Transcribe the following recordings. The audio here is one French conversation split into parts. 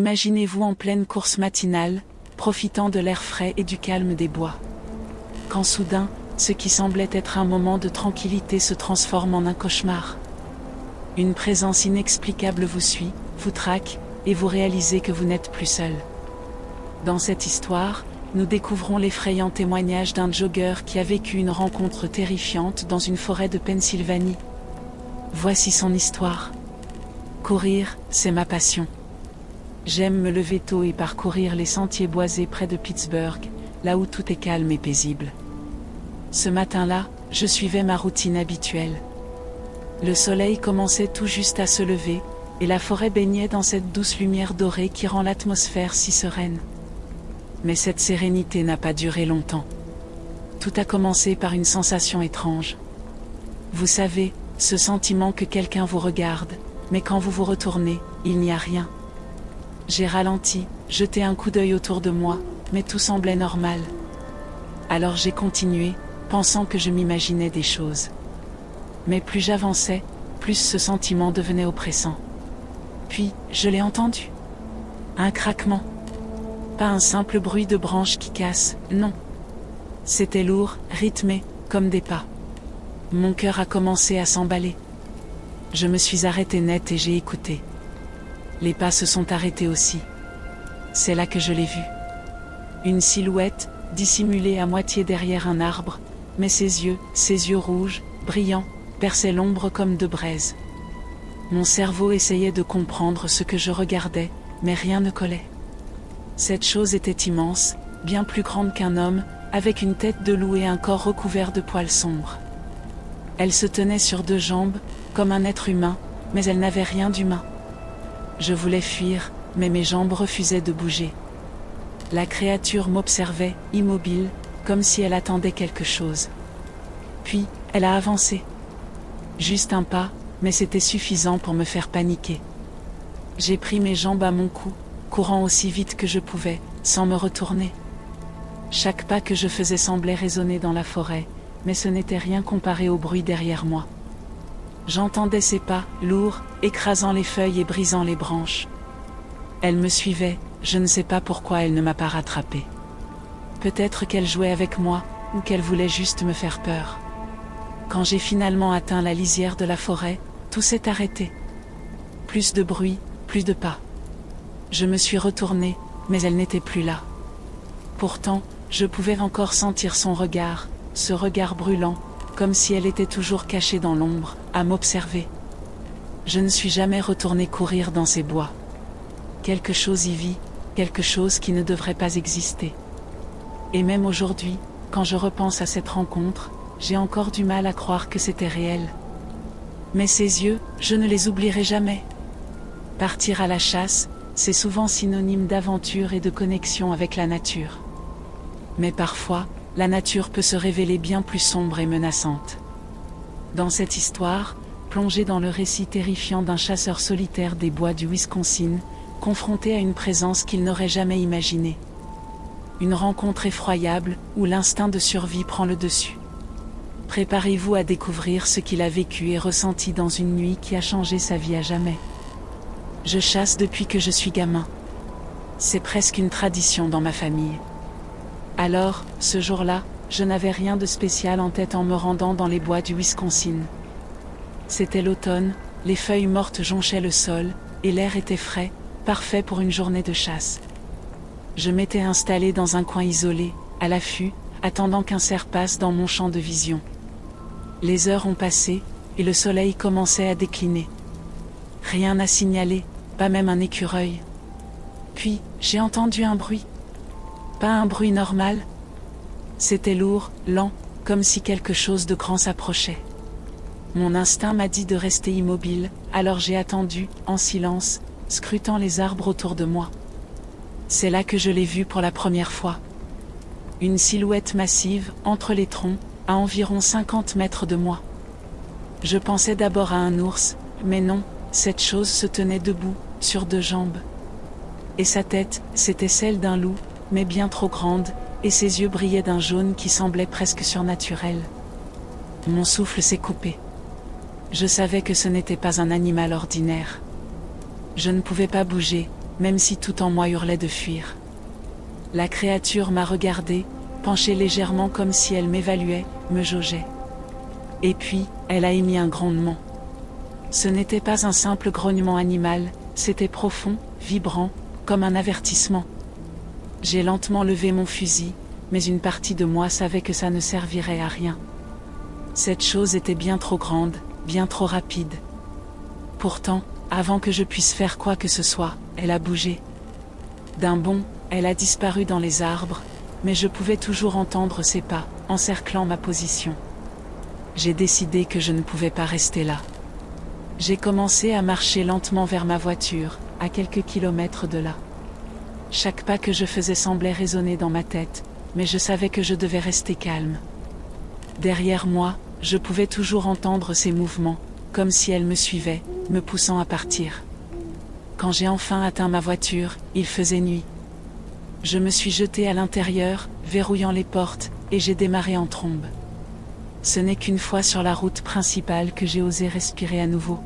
Imaginez-vous en pleine course matinale, profitant de l'air frais et du calme des bois. Quand soudain, ce qui semblait être un moment de tranquillité se transforme en un cauchemar. Une présence inexplicable vous suit, vous traque, et vous réalisez que vous n'êtes plus seul. Dans cette histoire, nous découvrons l'effrayant témoignage d'un jogger qui a vécu une rencontre terrifiante dans une forêt de Pennsylvanie. Voici son histoire. Courir, c'est ma passion. J'aime me lever tôt et parcourir les sentiers boisés près de Pittsburgh, là où tout est calme et paisible. Ce matin-là, je suivais ma routine habituelle. Le soleil commençait tout juste à se lever, et la forêt baignait dans cette douce lumière dorée qui rend l'atmosphère si sereine. Mais cette sérénité n'a pas duré longtemps. Tout a commencé par une sensation étrange. Vous savez, ce sentiment que quelqu'un vous regarde, mais quand vous vous retournez, il n'y a rien. J'ai ralenti, jeté un coup d'œil autour de moi, mais tout semblait normal. Alors j'ai continué, pensant que je m'imaginais des choses. Mais plus j'avançais, plus ce sentiment devenait oppressant. Puis, je l'ai entendu. Un craquement. Pas un simple bruit de branches qui cassent, non. C'était lourd, rythmé, comme des pas. Mon cœur a commencé à s'emballer. Je me suis arrêté net et j'ai écouté. Les pas se sont arrêtés aussi. C'est là que je l'ai vu. Une silhouette, dissimulée à moitié derrière un arbre, mais ses yeux rouges, brillants, perçaient l'ombre comme de braise. Mon cerveau essayait de comprendre ce que je regardais, mais rien ne collait. Cette chose était immense, bien plus grande qu'un homme, avec une tête de loup et un corps recouvert de poils sombres. Elle se tenait sur deux jambes, comme un être humain, mais elle n'avait rien d'humain. Je voulais fuir, mais mes jambes refusaient de bouger. La créature m'observait, immobile, comme si elle attendait quelque chose. Puis, elle a avancé. Juste un pas, mais c'était suffisant pour me faire paniquer. J'ai pris mes jambes à mon cou, courant aussi vite que je pouvais, sans me retourner. Chaque pas que je faisais semblait résonner dans la forêt, mais ce n'était rien comparé au bruit derrière moi. J'entendais ses pas, lourds, écrasant les feuilles et brisant les branches. Elle me suivait, je ne sais pas pourquoi elle ne m'a pas rattrapé. Peut-être qu'elle jouait avec moi, ou qu'elle voulait juste me faire peur. Quand j'ai finalement atteint la lisière de la forêt, tout s'est arrêté. Plus de bruit, plus de pas. Je me suis retournée, mais elle n'était plus là. Pourtant, je pouvais encore sentir son regard, ce regard brûlant, comme si elle était toujours cachée dans l'ombre, à m'observer. Je ne suis jamais retournée courir dans ces bois. Quelque chose y vit, quelque chose qui ne devrait pas exister. Et même aujourd'hui, quand je repense à cette rencontre, j'ai encore du mal à croire que c'était réel. Mais ces yeux, je ne les oublierai jamais. Partir à la chasse, c'est souvent synonyme d'aventure et de connexion avec la nature. Mais parfois, la nature peut se révéler bien plus sombre et menaçante. Dans cette histoire, plongée dans le récit terrifiant d'un chasseur solitaire des bois du Wisconsin, confronté à une présence qu'il n'aurait jamais imaginée. Une rencontre effroyable, où l'instinct de survie prend le dessus. Préparez-vous à découvrir ce qu'il a vécu et ressenti dans une nuit qui a changé sa vie à jamais. Je chasse depuis que je suis gamin. C'est presque une tradition dans ma famille. Alors, ce jour-là, je n'avais rien de spécial en tête en me rendant dans les bois du Wisconsin. C'était l'automne, les feuilles mortes jonchaient le sol, et l'air était frais, parfait pour une journée de chasse. Je m'étais installé dans un coin isolé, à l'affût, attendant qu'un cerf passe dans mon champ de vision. Les heures ont passé, et le soleil commençait à décliner. Rien à signaler, pas même un écureuil. Puis, j'ai entendu un bruit. Pas un bruit normal. C'était lourd, lent, comme si quelque chose de grand s'approchait. Mon instinct m'a dit de rester immobile, alors j'ai attendu, en silence, scrutant les arbres autour de moi. C'est là que je l'ai vu pour la première fois. Une silhouette massive, entre les troncs, à environ 50 mètres de moi. Je pensais d'abord à un ours, mais non, cette chose se tenait debout, sur deux jambes. Et sa tête, c'était celle d'un loup, mais bien trop grande, et ses yeux brillaient d'un jaune qui semblait presque surnaturel. Mon souffle s'est coupé. Je savais que ce n'était pas un animal ordinaire. Je ne pouvais pas bouger, même si tout en moi hurlait de fuir. La créature m'a regardé, penchée légèrement comme si elle m'évaluait, me jaugeait. Et puis, elle a émis un grondement. Ce n'était pas un simple grognement animal, c'était profond, vibrant, comme un avertissement. J'ai lentement levé mon fusil, mais une partie de moi savait que ça ne servirait à rien. Cette chose était bien trop grande, bien trop rapide. Pourtant, avant que je puisse faire quoi que ce soit, elle a bougé. D'un bond, elle a disparu dans les arbres, mais je pouvais toujours entendre ses pas, encerclant ma position. J'ai décidé que je ne pouvais pas rester là. J'ai commencé à marcher lentement vers ma voiture, à quelques kilomètres de là. Chaque pas que je faisais semblait résonner dans ma tête, mais je savais que je devais rester calme. Derrière moi, je pouvais toujours entendre ses mouvements, comme si elle me suivait, me poussant à partir. Quand j'ai enfin atteint ma voiture, il faisait nuit. Je me suis jeté à l'intérieur, verrouillant les portes, et j'ai démarré en trombe. Ce n'est qu'une fois sur la route principale que j'ai osé respirer à nouveau.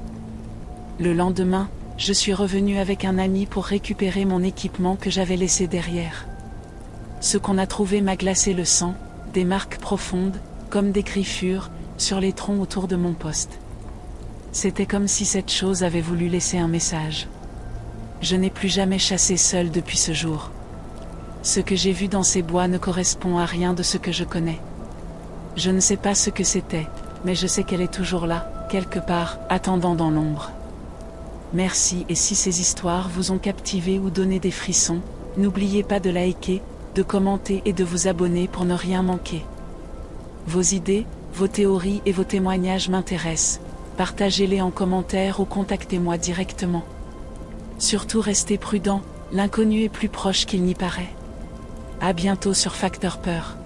Le lendemain, je suis revenu avec un ami pour récupérer mon équipement que j'avais laissé derrière. Ce qu'on a trouvé m'a glacé le sang, des marques profondes, comme des griffures, sur les troncs autour de mon poste. C'était comme si cette chose avait voulu laisser un message. Je n'ai plus jamais chassé seul depuis ce jour. Ce que j'ai vu dans ces bois ne correspond à rien de ce que je connais. Je ne sais pas ce que c'était, mais je sais qu'elle est toujours là, quelque part, attendant dans l'ombre. Merci, et si ces histoires vous ont captivé ou donné des frissons, n'oubliez pas de liker, de commenter et de vous abonner pour ne rien manquer. Vos idées, vos théories et vos témoignages m'intéressent. Partagez-les en commentaire ou contactez-moi directement. Surtout restez prudents, l'inconnu est plus proche qu'il n'y paraît. À bientôt sur Facteur Peur.